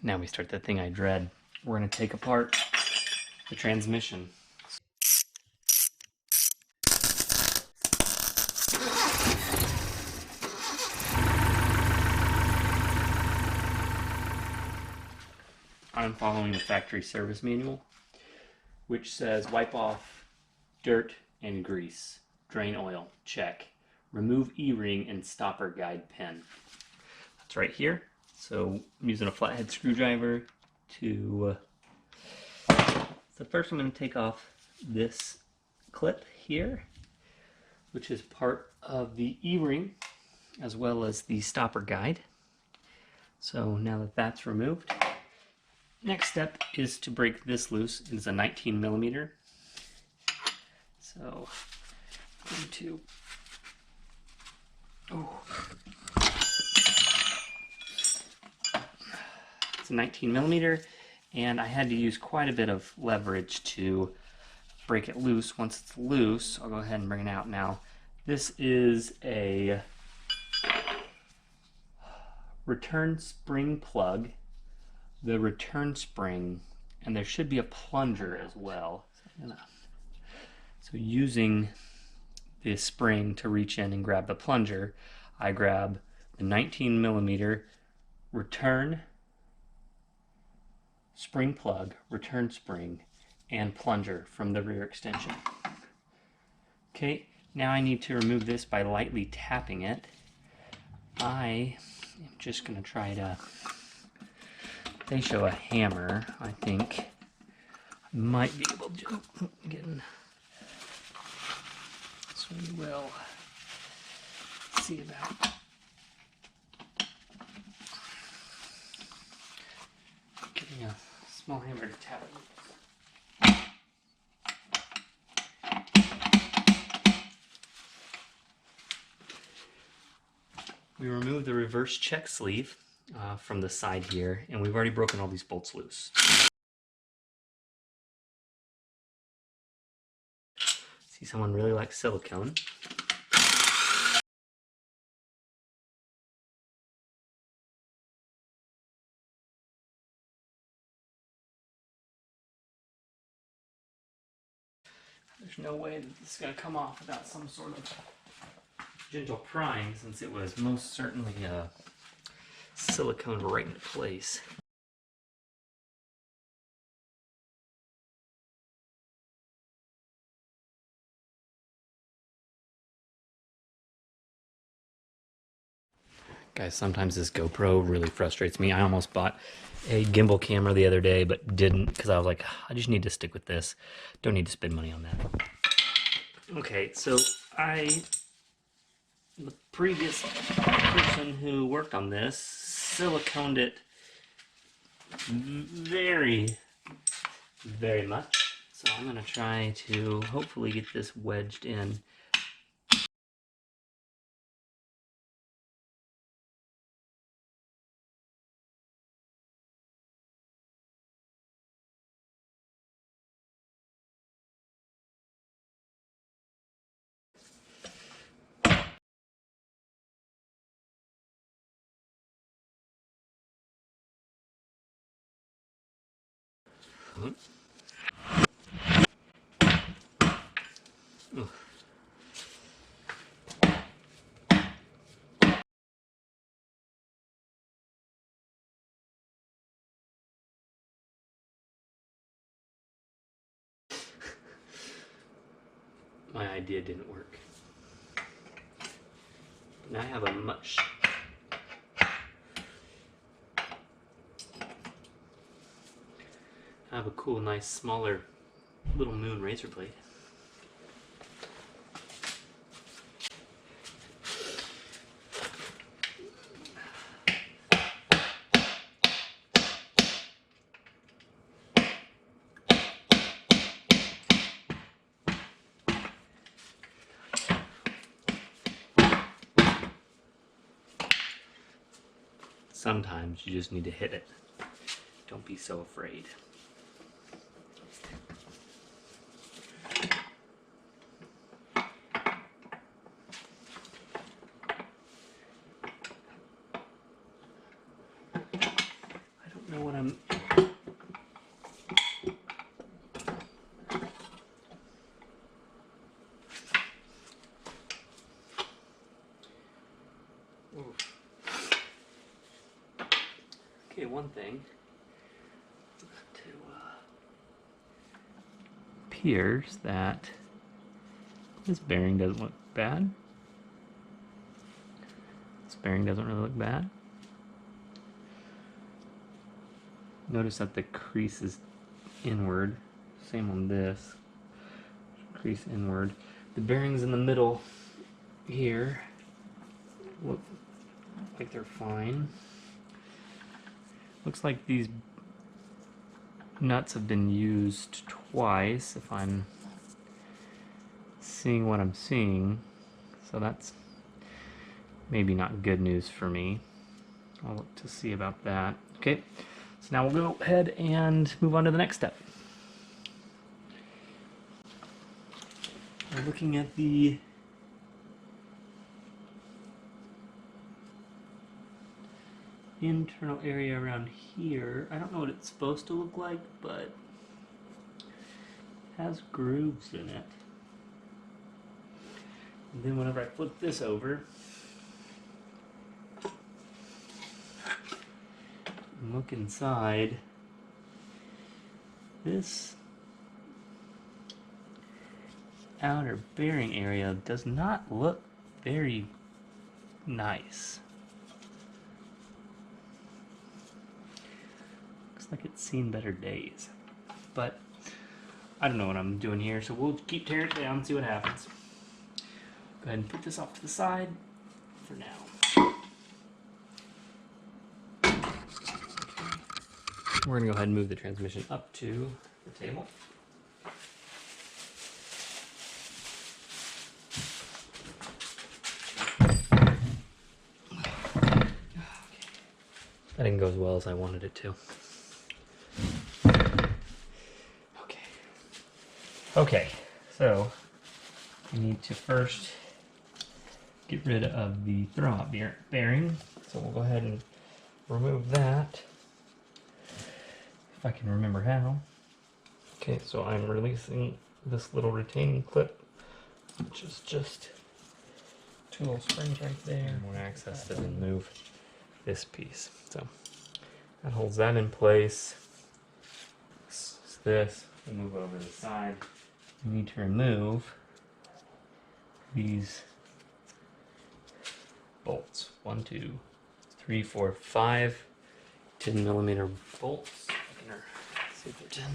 Now we start the thing I dread. We're going to take apart the transmission. I'm following the factory service manual, which says wipe off dirt and grease, drain oil, check, remove E-ring and stopper guide pin. That's right here. So I'm using a flathead screwdriver to, so first I'm going to take off this clip here, which is part of the E-ring as well as the stopper guide. So now that that's removed, next step is to break this loose. It is a 19 millimeter. So I'm going to, it's a 19 millimeter, and I had to use quite a bit of leverage to break it loose. Once it's loose, I'll go ahead and bring it out now. This is a return spring plug, the return spring, and there should be a plunger as well. So using the spring to reach in and grab the plunger, I grab the 19 millimeter return spring plug, return spring, and plunger from the rear extension. Okay, now I need to remove this by lightly tapping it. I am just going to try to, they show a hammer, I think. I might be able to get in. So we will see about getting a small hammer to tap it. We remove the reverse check sleeve from the side here, and we've already broken all these bolts loose. See, someone really likes silicone. There's no way that this is going to come off without some sort of gentle prying, since it was most certainly silicone right into place. Guys, sometimes this GoPro really frustrates me. I almost bought a gimbal camera the other day, but didn't, because I was like, I just need to stick with this. Don't need to spend money on that. Okay, so the previous person who worked on this siliconed it very, very much. So I'm going to try to hopefully get this wedged in. My idea didn't work. Now I have a much cool, nice, smaller little moon razor blade. Sometimes you just need to hit it. Don't be so afraid. I don't know know what I'm... Okay, one thing appears that this bearing doesn't look bad. This bearing doesn't really look bad. Notice that the crease is inward. Same on this. Crease inward. The bearings in the middle here look like they're fine. Looks like these nuts have been used twice, if I'm seeing what I'm seeing. So that's maybe not good news for me. I'll look to see about that. Okay, so now we'll go ahead and move on to the next step. We're looking at the internal area around here. I don't know what it's supposed to look like, but it has grooves in it. And then whenever I flip this over and look inside, this outer bearing area does not look very nice. Like it's seen better days, but I don't know what I'm doing here, so we'll keep tearing it down and see what happens. Go ahead and put this off to the side for now. We're gonna go ahead and move the transmission up to the table. That didn't go as well as I wanted it to. Okay, so we need to first get rid of the thermometer bearing. So we'll go ahead and remove that, if I can remember how. Okay, so I'm releasing this little retaining clip, which is just two little springs right there. And we'll access it and move this piece. So that holds that in place. This will move over to the side. We need to remove these bolts. 1, 2, 3, 4, 5 10mm bolts. Let's see if they're 10.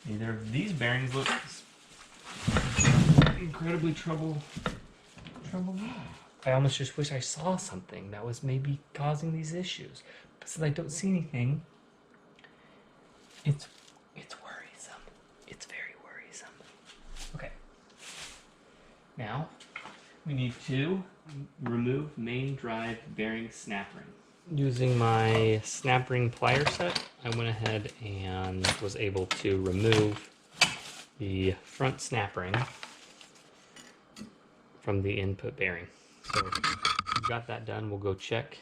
Neither of these bearings look incredibly trouble. I almost just wish I saw something that was maybe causing these issues. But since I don't see anything, it's worrisome. It's very worrisome. Okay. Now we need to remove main drive bearing snap ring. Using my snap ring plier set, I went ahead and was able to remove the front snap ring from the input bearing. So we've got that done. We'll go check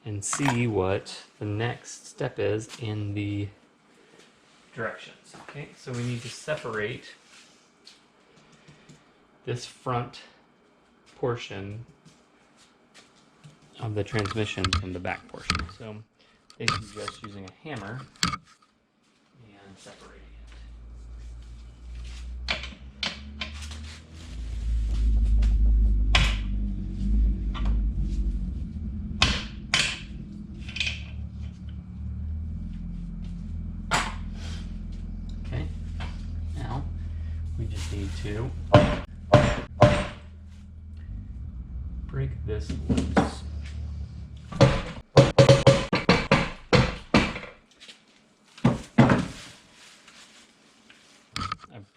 and see what the next step is in the directions. Okay, so we need to separate this front portion of the transmission from the back portion. So they suggest using a hammer and separating it. Okay, now we just need to break this loose.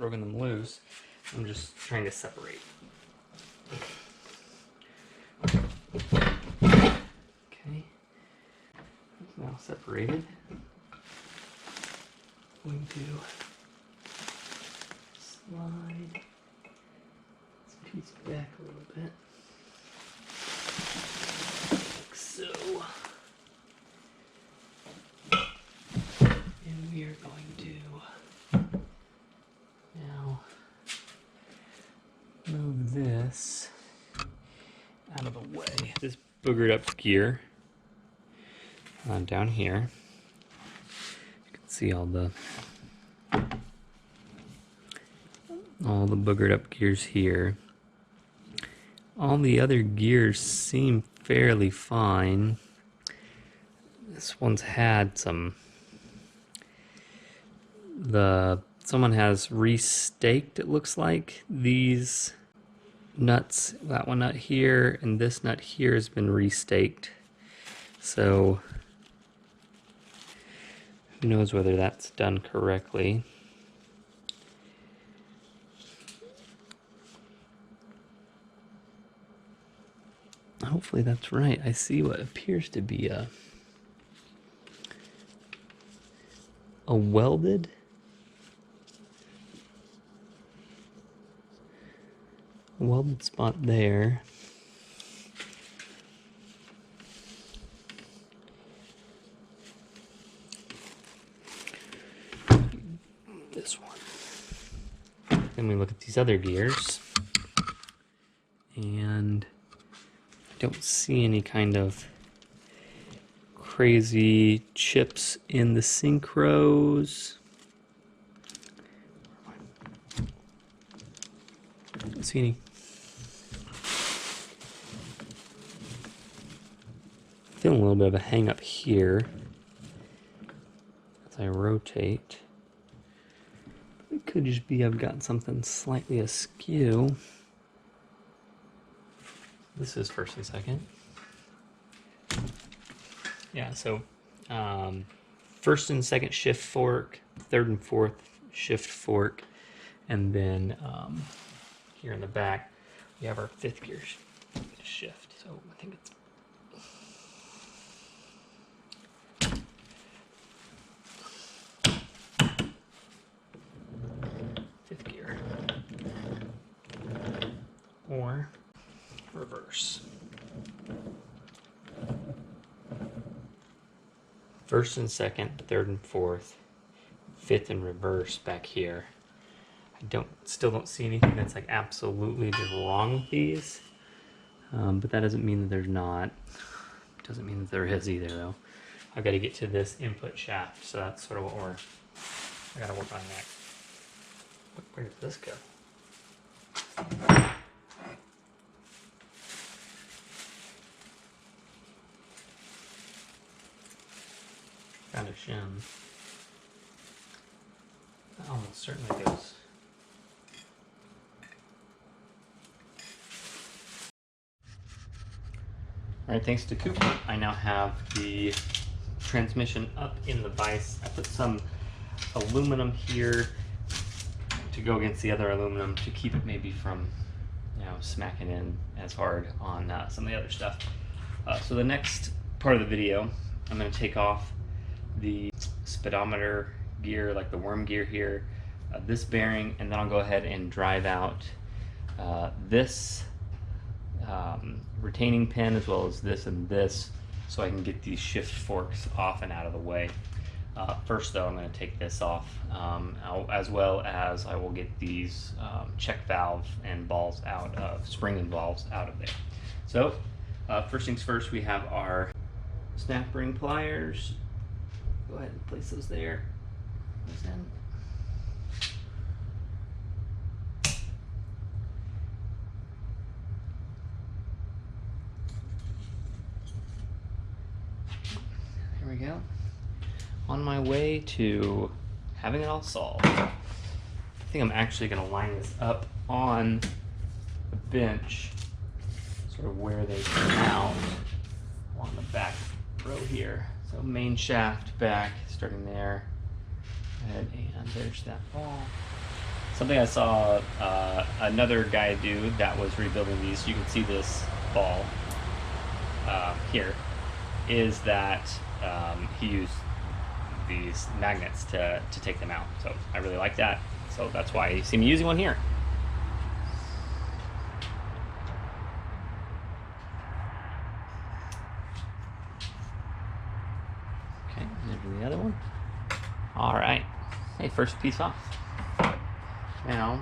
broken them loose. I'm just trying to separate. Okay, it's now separated. I'm going to slide this piece back a little bit, like so. And we are going to now move this out of the way. This boogered up gear down here. You can see all the boogered up gears here. All the other gears seem fairly fine. This one's had some. Someone has restaked, it looks like, these nuts. That one nut here and this nut here has been restaked. So who knows whether that's done correctly. Hopefully that's right. I see what appears to be a welded spot there. This one. Then we look at these other gears, and I don't see any kind of crazy chips in the synchros. I don't see any. Feeling a little bit of a hang up here as I rotate. It could just be I've got something slightly askew. This is first and second. Yeah, so first and second shift fork, third and fourth shift fork, and then here in the back we have our fifth gear shift. So I think it's fifth gear or reverse. First and second, third and fourth, fifth and reverse back here. I still don't see anything that's like absolutely just wrong with these, but that doesn't mean that there's not. Doesn't mean that there is either, though. I've got to get to this input shaft, so that's sort of what I got to work on next. Where did this go? Found a shim. That almost certainly goes. Alright, thanks to Cooper, I now have the transmission up in the vise. I put some aluminum here to go against the other aluminum to keep it maybe from, smacking in as hard on some of the other stuff. So the next part of the video, I'm going to take off the speedometer gear, like the worm gear here, this bearing, and then I'll go ahead and drive out this retaining pin as well as this and this, so I can get these shift forks off and out of the way. First though, I'm going to take this off, as well as I will get these check valve and balls out of, spring and valves out of there. So first things first, we have our snap ring pliers. Go ahead and place those there. Those in. There we go. On my way to having it all solved. I think I'm actually going to line this up on the bench, sort of where they come out along the back row here. So main shaft back, starting there, and there's that ball. Something I saw another guy do that was rebuilding these, you can see this ball here, is that he used these magnets to take them out. So I really like that. So that's why you see me using one here. Okay, there's the other one. All right. Hey, first piece off. Now,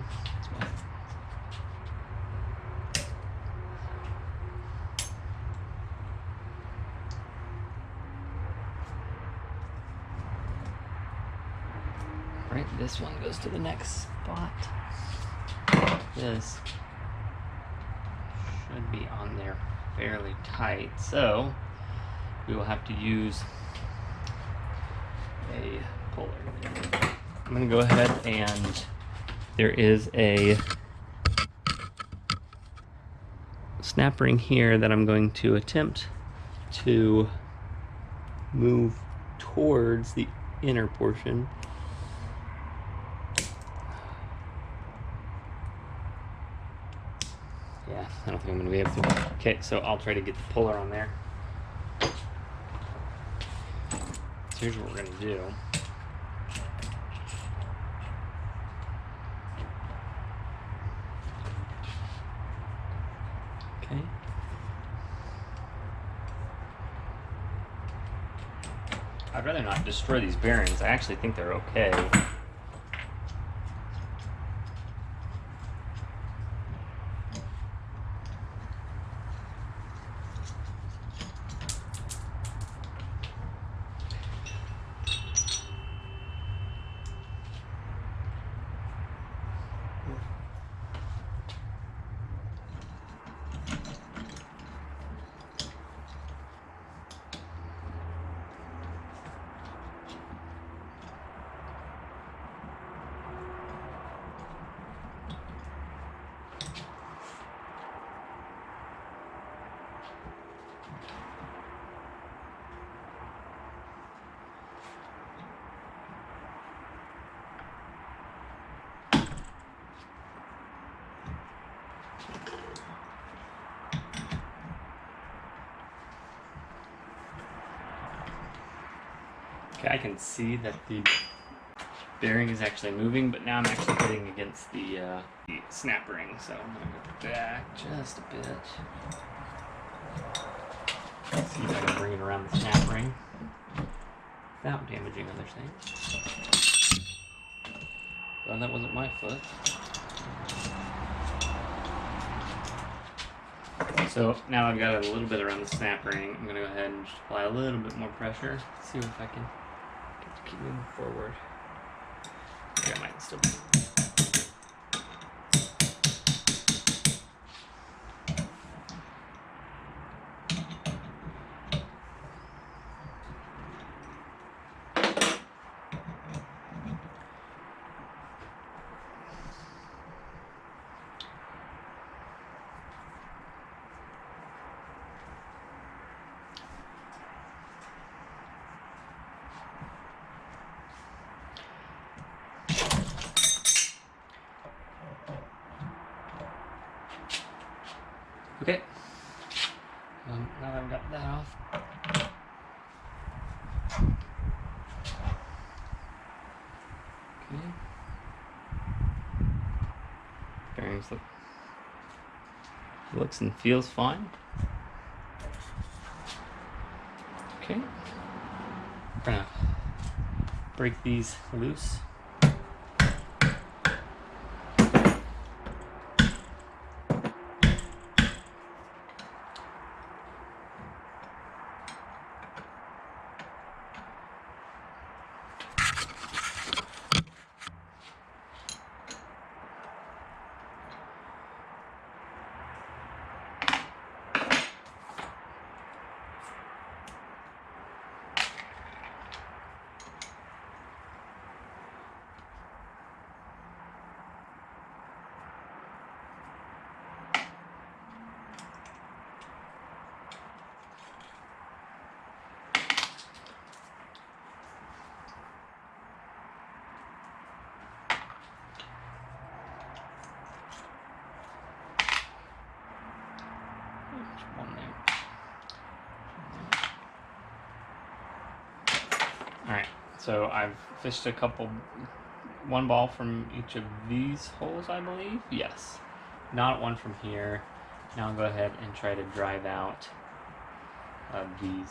right, this one goes to the next spot. This should be on there fairly tight, so we will have to use a puller. I'm going to go ahead and there is a snap ring here that I'm going to attempt to move towards the inner portion. Yeah, I don't think I'm going to be able to. Okay, so I'll try to get the puller on there. So here's what we're going to do. Okay. I'd rather not destroy these bearings. I actually think they're okay. Okay, I can see that the bearing is actually moving, but now I'm actually hitting against the snap ring, so I'm going to go back just a bit. See if I can bring it around the snap ring without damaging other things. Well, that wasn't my foot. So now I've got a little bit around the snap ring. I'm going to go ahead and just apply a little bit more pressure. See if I can keep moving forward. I might still be. Okay. Now that I've got that off. Okay. Bearings looks and feels fine. Okay. We're gonna break these loose. Alright, so I've fished one ball from each of these holes, I believe. Yes. Not one from here. Now I'll go ahead and try to drive out these.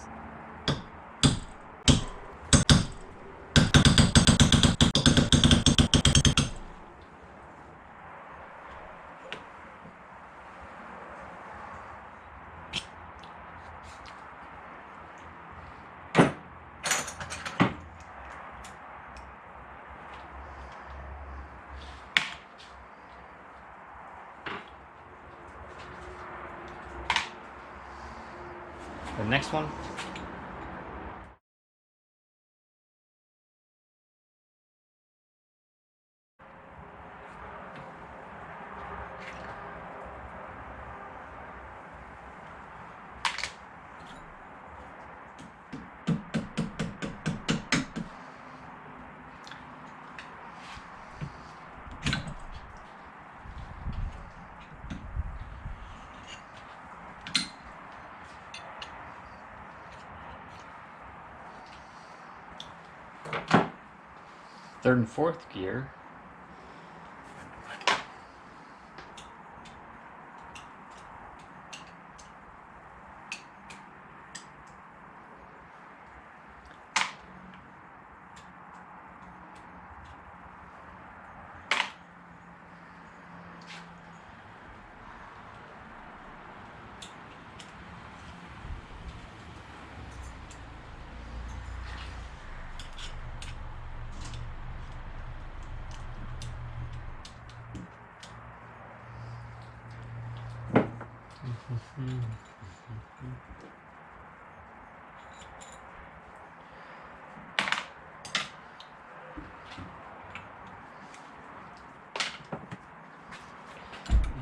The next one. Third and fourth gear.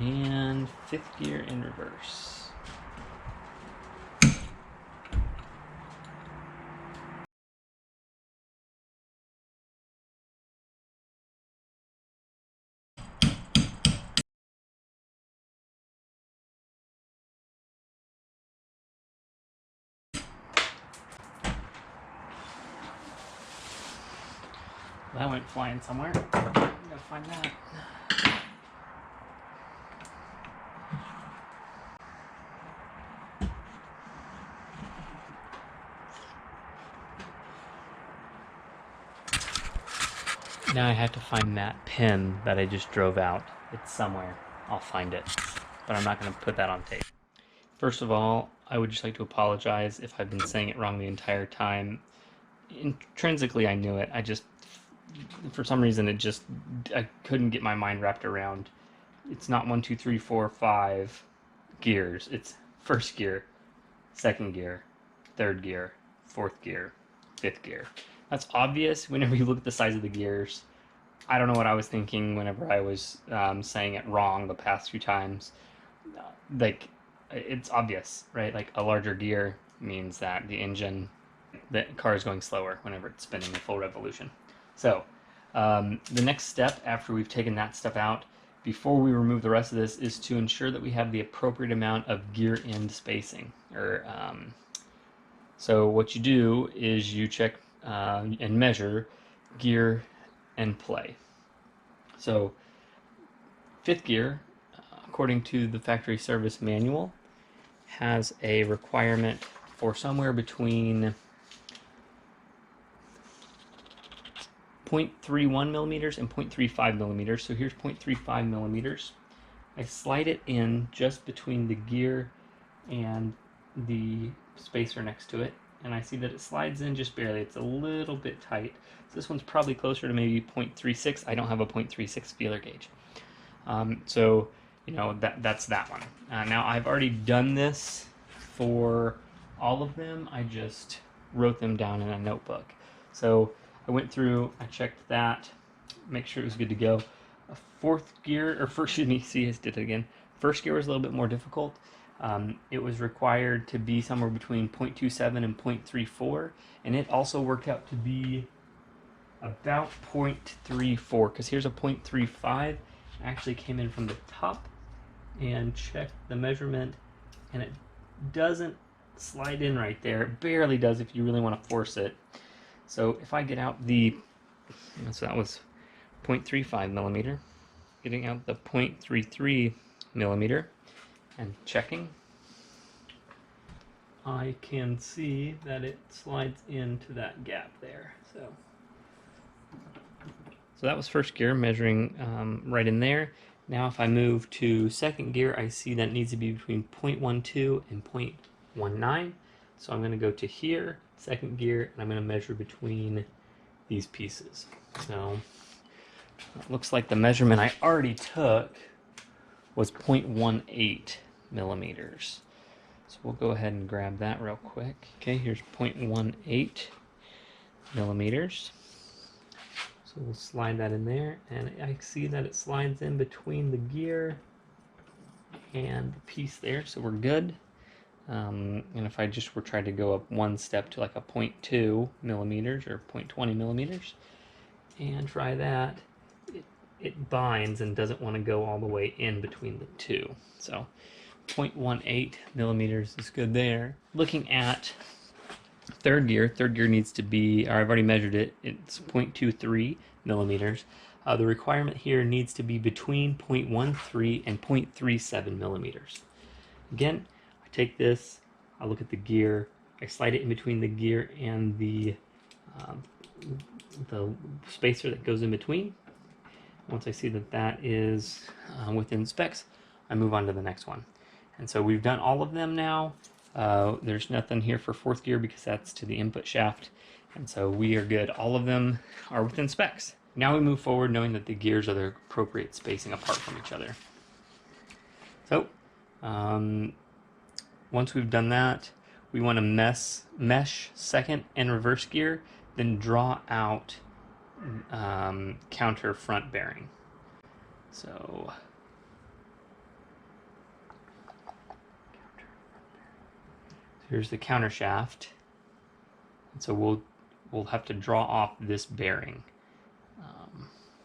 And fifth gear in reverse. That went flying somewhere. I'm gonna find that. Now I have to find that pin that I just drove out. It's somewhere. I'll find it. But I'm not going to put that on tape. First of all, I would just like to apologize if I've been saying it wrong the entire time. Intrinsically, I knew it. I just, for some reason, I couldn't get my mind wrapped around. It's not 1, 2, 3, 4, 5 gears. It's first gear, second gear, third gear, fourth gear, fifth gear. That's obvious whenever you look at the size of the gears. I don't know what I was thinking whenever I was saying it wrong the past few times. Like, it's obvious, right? Like, a larger gear means that the car is going slower whenever it's spinning a full revolution. So, the next step after we've taken that stuff out, before we remove the rest of this, is to ensure that we have the appropriate amount of gear end spacing. So what you do is you check and measure gear and play. So fifth gear, according to the factory service manual, has a requirement for somewhere between 0.31 millimeters and 0.35 millimeters. So here's 0.35 millimeters. I slide it in just between the gear and the spacer next to it, and I see that it slides in just barely. It's a little bit tight. So this one's probably closer to maybe 0.36. I don't have a 0.36 feeler gauge. So, you know, that's that one. Now, I've already done this for all of them. I just wrote them down in a notebook. So I went through, I checked that, make sure it was good to go. Fourth gear, or first, excuse me, see, I did it again. First gear was a little bit more difficult. It was required to be somewhere between 0.27 and 0.34, and it also worked out to be about 0.34, because here's a 0.35. I actually came in from the top and checked the measurement, and it doesn't slide in right there. It barely does if you really want to force it. So if I get out the, so that was 0.35 millimeter, getting out the 0.33 millimeter and checking, I can see that it slides into that gap there. So that was first gear, measuring right in there. Now if I move to second gear, I see that it needs to be between 0.12 and 0.19. So I'm going to go to here, second gear, and I'm going to measure between these pieces. So it looks like the measurement I already took was 0.18 millimeters. So we'll go ahead and grab that real quick. Okay, here's 0.18 millimeters. So we'll slide that in there, and I see that it slides in between the gear and the piece there, so we're good. And if I just were trying to go up one step to like a 0.2 millimeters or 0.20 millimeters and try that, it binds and doesn't want to go all the way in between the two. So 0.18 millimeters is good there. Looking at third gear needs to be, or I've already measured it, it's 0.23 millimeters. The requirement here needs to be between 0.13 and 0.37 millimeters. Again, I take this, I look at the gear, I slide it in between the gear and the spacer that goes in between. Once I see that that is within specs, I move on to the next one. And so we've done all of them now. There's nothing here for fourth gear because that's to the input shaft. And so we are good. All of them are within specs. Now we move forward knowing that the gears are the appropriate spacing apart from each other. So once we've done that, we want to mesh second and reverse gear, then draw out counter front bearing. So here's the counter shaft, and so we'll have to draw off this bearing.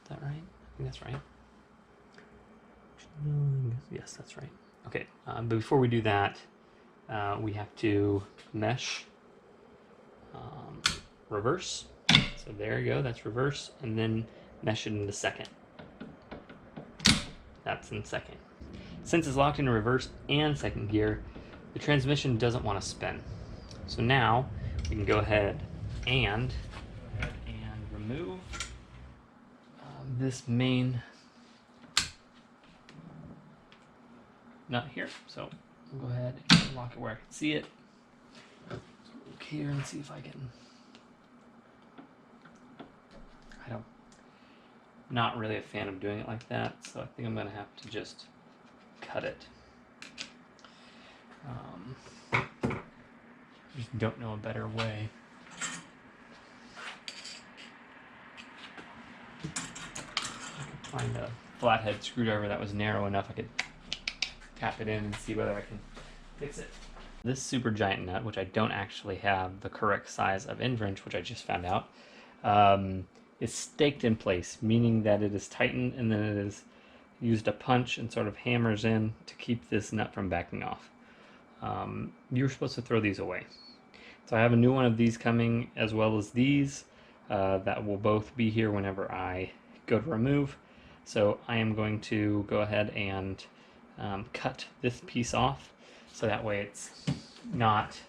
Is that right? I think that's right. Yes, that's right. Okay, but before we do that, we have to mesh reverse. So there you go, that's reverse, and then mesh it into second. That's in second. Since it's locked in reverse and second gear, the transmission doesn't want to spin. So now we can go ahead and remove this main nut here. So we'll go ahead and lock it where I can see it. So look here and see if I can. Not really a fan of doing it like that, so I think I'm going to have to just cut it. Just don't know a better way. I could find a flathead screwdriver that was narrow enough I could tap it in and see whether I can fix it. This super giant nut, which I don't actually have the correct size of end wrench, which I just found out, is staked in place, meaning that it is tightened and then it is used a punch and sort of hammers in to keep this nut from backing off. You're supposed to throw these away. So I have a new one of these coming, as well as these that will both be here whenever I go to remove. So I am going to go ahead and cut this piece off, so that way it's not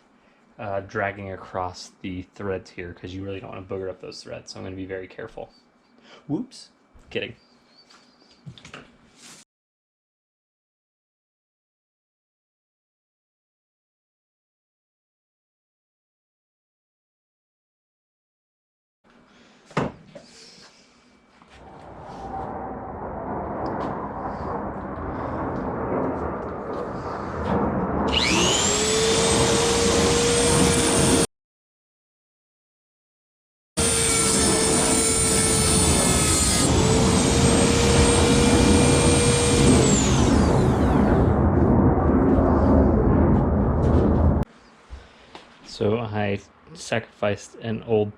dragging across the threads here, because you really don't want to booger up those threads, so I'm going to be very careful. Whoops, kidding. So I sacrificed an old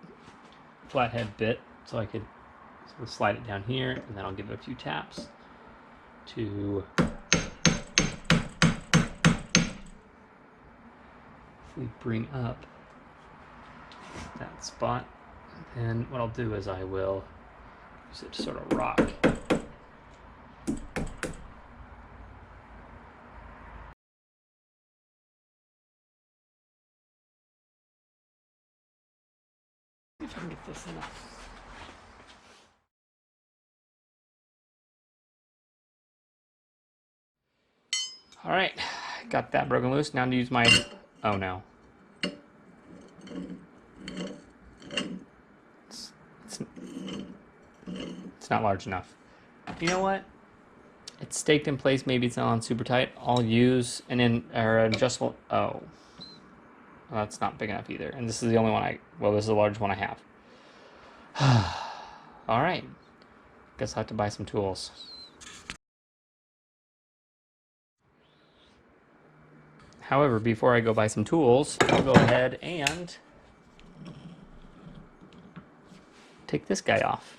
flathead bit so I could sort of slide it down here, and then I'll give it a few taps to hopefully bring up that spot. And what I'll do is I will use it to sort of rock. See if I can get this enough. All right, got that broken loose. Now to use my, oh no. It's not large enough. You know what? It's staked in place. Maybe it's not on super tight. I'll use an adjustable. Oh, well, that's not big enough either. And this is the only one well, this is the large one I have. All right. Guess I'll have to buy some tools. However, before I go buy some tools, I'll go ahead and take this guy off.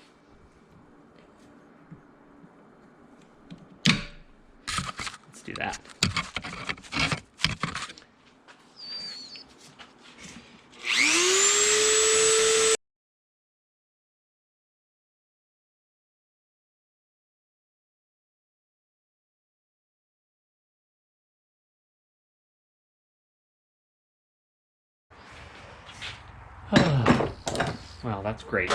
Let's do that. Well, that's great.